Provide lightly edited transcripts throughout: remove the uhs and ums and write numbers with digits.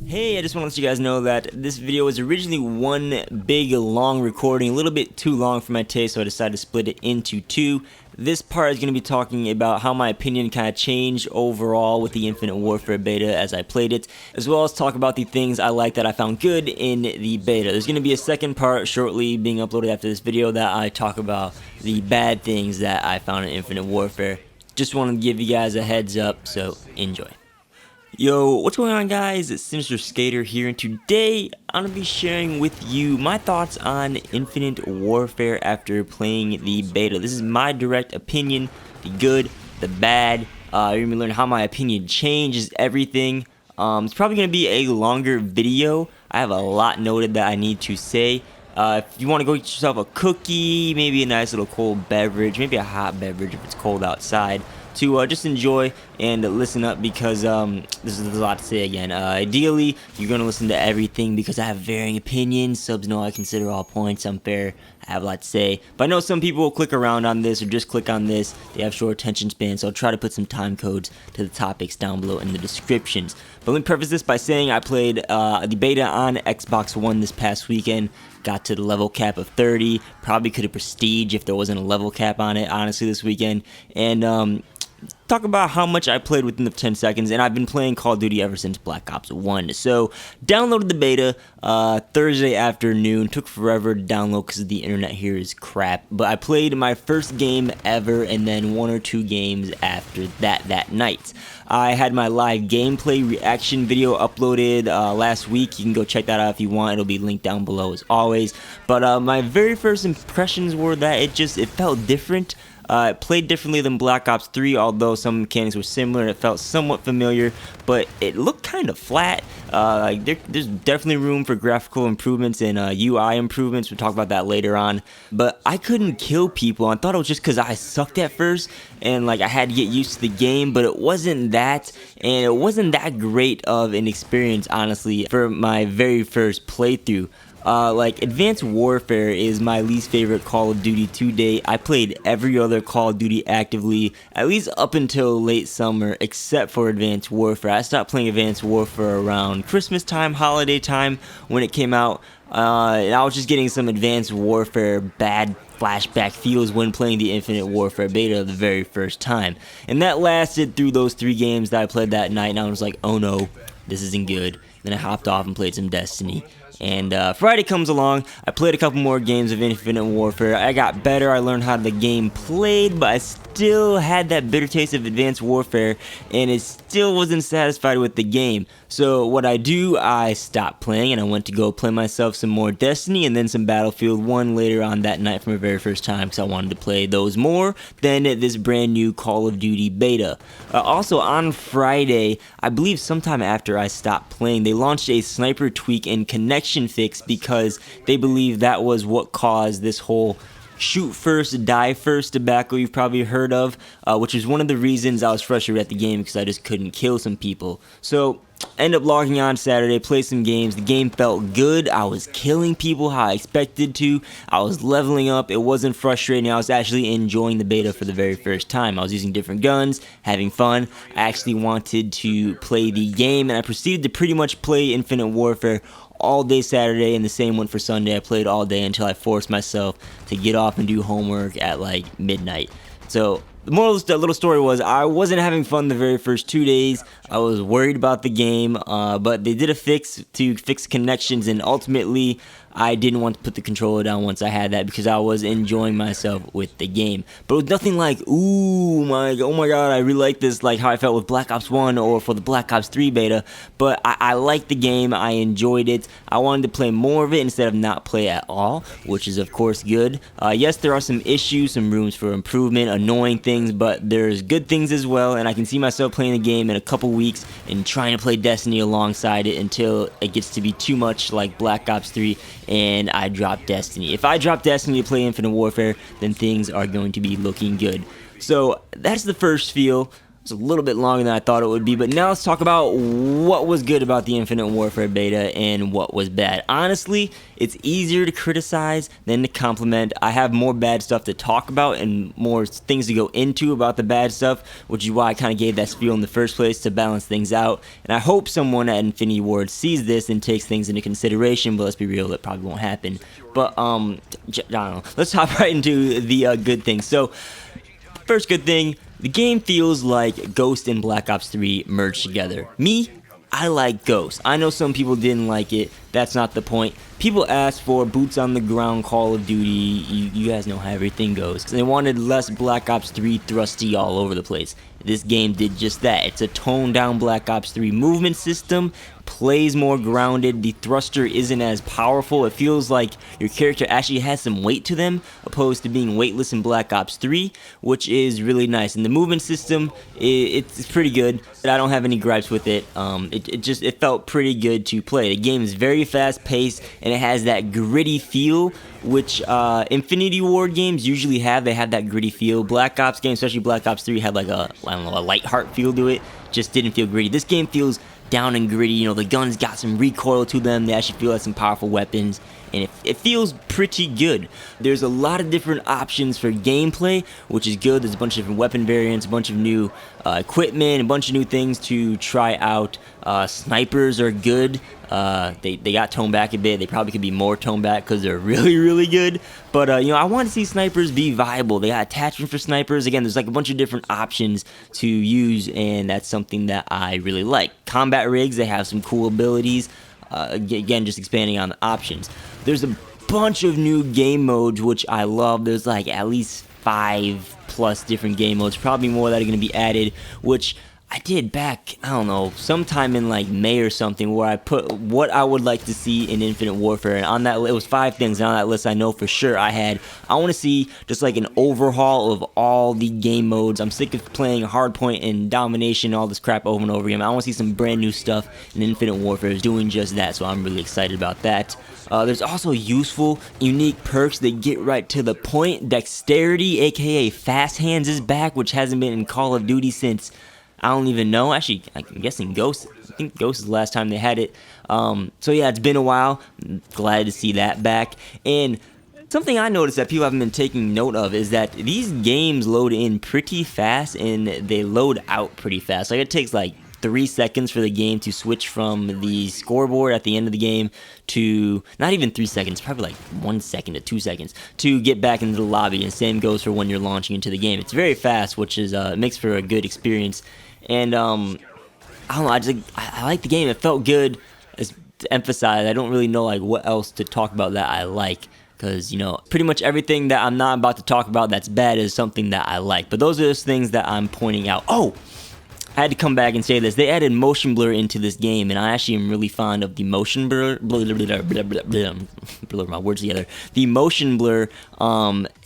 Hey, I just want to let you guys know that this video was originally one big long recording, a little bit too long for my taste, so I decided to split it into two. This part is going to be talking about how my opinion kind of changed overall with the Infinite Warfare beta as I played it, as well as talk about the things I like that I found good in the beta. There's going to be a second part shortly being uploaded after this video that I talk about the bad things that I found in Infinite Warfare. Just want to give you guys a heads up, so enjoy. Yo, what's going on, guys? It's Sinister Skater here, and today I'm going to be sharing with you my thoughts on Infinite Warfare after playing the beta. This is my direct opinion, the good, the bad. You're going to learn how my opinion changes everything. It's probably going to be a longer video. I have a lot noted that I need to say. If you want to go get yourself a cookie, maybe a nice little cold beverage, maybe a hot beverage if it's cold outside, to just enjoy and listen up, because there's a lot to say again. Ideally, you're going to listen to everything because I have varying opinions. Subs know I consider all points unfair. I have a lot to say. But I know some people will click around on this or just click on this. They have short attention spans, so I'll try to put some time codes to the topics down below in the descriptions. But let me preface this by saying I played the beta on Xbox One this past weekend. Got to the level cap of 30. Probably could have prestige if there wasn't a level cap on it, honestly, this weekend. And talk about how much I played within the 10 seconds, and I've been playing Call of Duty ever since Black Ops 1. So, downloaded the beta Thursday afternoon. Took forever to download because the internet here is crap. But I played my first game ever, and then one or two games after that night. I had my live gameplay reaction video uploaded last week. You can go check that out if you want. It'll be linked down below as always. But my very first impressions were that it felt different. It played differently than Black Ops 3, although some mechanics were similar. It felt somewhat familiar, but it looked kind of flat. There's definitely room for graphical improvements and UI improvements. We'll talk about that later on. But I couldn't kill people. I thought it was just because I sucked at first, and I had to get used to the game, but it wasn't that, and it wasn't that great of an experience, honestly, for my very first playthrough. Advanced Warfare is my least favorite Call of Duty to date. I played every other Call of Duty actively, at least up until late summer, except for Advanced Warfare. I stopped playing Advanced Warfare around Christmas time, holiday time, when it came out. And I was just getting some Advanced Warfare bad flashback feels when playing the Infinite Warfare beta the very first time. And that lasted through those 3 games that I played that night, and I was like, oh no, this isn't good. Then I hopped off and played some Destiny. And Friday comes along, I played a couple more games of Infinite Warfare. I got better, I learned how the game played, but I still had that bitter taste of Advanced Warfare, and it still wasn't satisfied with the game. So what I stopped playing, and I went to go play myself some more Destiny and then some Battlefield 1 later on that night for my very first time, because I wanted to play those more than this brand new Call of Duty beta. Also on Friday, I believe sometime after I stopped playing, they launched a sniper tweak and connection fix because they believe that was what caused this whole shoot first, die first debacle you've probably heard of, which is one of the reasons I was frustrated at the game, because I just couldn't kill some people. So end up logging on Saturday, play some games. The game felt good. I was killing people how I expected to. I was leveling up. It wasn't frustrating. I was actually enjoying the beta for the very first time. I was using different guns, having fun. I actually wanted to play the game, and I proceeded to pretty much play Infinite Warfare all day Saturday, and the same one for Sunday. I played all day until I forced myself to get off and do homework at midnight. So the moral of the little story was I wasn't having fun the very first 2 days. I was worried about the game, but they did a fix to fix connections, and ultimately I didn't want to put the controller down once I had that, because I was enjoying myself with the game. But it was nothing like, oh my god, I really like this, like how I felt with Black Ops 1 or for the Black Ops 3 beta. But I liked the game, I enjoyed it. I wanted to play more of it instead of not play at all, which is of course good. Yes, there are some issues, some rooms for improvement, annoying things, but there's good things as well, and I can see myself playing the game in a couple weeks and trying to play Destiny alongside it until it gets to be too much like Black Ops 3 and I drop Destiny. If I drop Destiny to play Infinite Warfare, then things are going to be looking good. So that's the first feel. It's a little bit longer than I thought it would be, but now let's talk about what was good about the Infinite Warfare beta and what was bad. Honestly, it's easier to criticize than to compliment. I have more bad stuff to talk about and more things to go into about the bad stuff, which is why I kind of gave that spiel in the first place, to balance things out. And I hope someone at Infinity Ward sees this and takes things into consideration, but let's be real, that probably won't happen. But, I don't know. Let's hop right into the good things. So, first good thing, the game feels like Ghost and Black Ops 3 merged together. Me, I like Ghost. I know some people didn't like it. That's not the point. People asked for boots on the ground Call of Duty. You guys know how everything goes. They wanted less Black Ops 3 thrusty all over the place. This game did just that. It's a toned down Black Ops 3 movement system, plays more grounded. The thruster isn't as powerful. It feels like your character actually has some weight to them, opposed to being weightless in Black Ops 3, which is really nice. And the movement system, it's pretty good. I don't have any gripes with it. It felt pretty good to play. The game is very fast paced, and it has that gritty feel, which Infinity Ward games usually have. They have that gritty feel. Black Ops games, especially Black Ops 3, had like a light heart feel to it. Just didn't feel gritty. This game feels down and gritty. You know, the guns got some recoil to them. They actually feel like some powerful weapons, and it feels pretty good. There's a lot of different options for gameplay, which is good. There's a bunch of different weapon variants, a bunch of new equipment, a bunch of new things to try out. Snipers are good. They got toned back a bit. They probably could be more toned back because they're really, really good. But, I want to see snipers be viable. They got attachment for snipers. Again, there's like a bunch of different options to use, and that's something that I really like. Combat rigs, they have some cool abilities. Again, just expanding on the options. There's a bunch of new game modes, which I love. There's like at least 5+ different game modes, probably more that are going to be added, which I did back, I don't know, sometime in like May or something, where I put what I would like to see in Infinite Warfare, and on that it was 5 things, and on that list I know for sure I want to see just like an overhaul of all the game modes. I'm sick of playing Hardpoint and Domination, all this crap over and over again. I want to see some brand new stuff, and Infinite Warfare is doing just that, so I'm really excited about that. There's also useful, unique perks that get right to the point. Dexterity, aka Fast Hands, is back, which hasn't been in Call of Duty since, I don't even know. Actually, I'm guessing Ghost. I think Ghost is the last time they had it. So yeah, it's been a while. Glad to see that back. And something I noticed that people haven't been taking note of is that these games load in pretty fast and they load out pretty fast. Like, it takes like 3 seconds for the game to switch from the scoreboard at the end of the game to, not even 3 seconds, probably like 1 second to 2 seconds to get back into the lobby. And same goes for when you're launching into the game. It's very fast, which is makes for a good experience. And I don't know, I like the game. It felt good. As to emphasize, I don't really know like what else to talk about that I like, because pretty much everything that I'm not about to talk about that's bad is something that I like. But those are just things that I'm pointing out. Oh, I had to come back and say this. They added motion blur into this game, and I actually am really fond of the motion blur. Blur my words together. The motion blur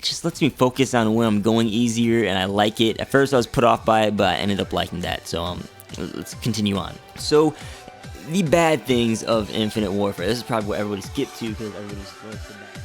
just lets me focus on where I'm going easier, and I like it. At first I was put off by it, but I ended up liking that. So let's continue on. So the bad things of Infinite Warfare. This is probably what everybody skipped to because everybody's the bad.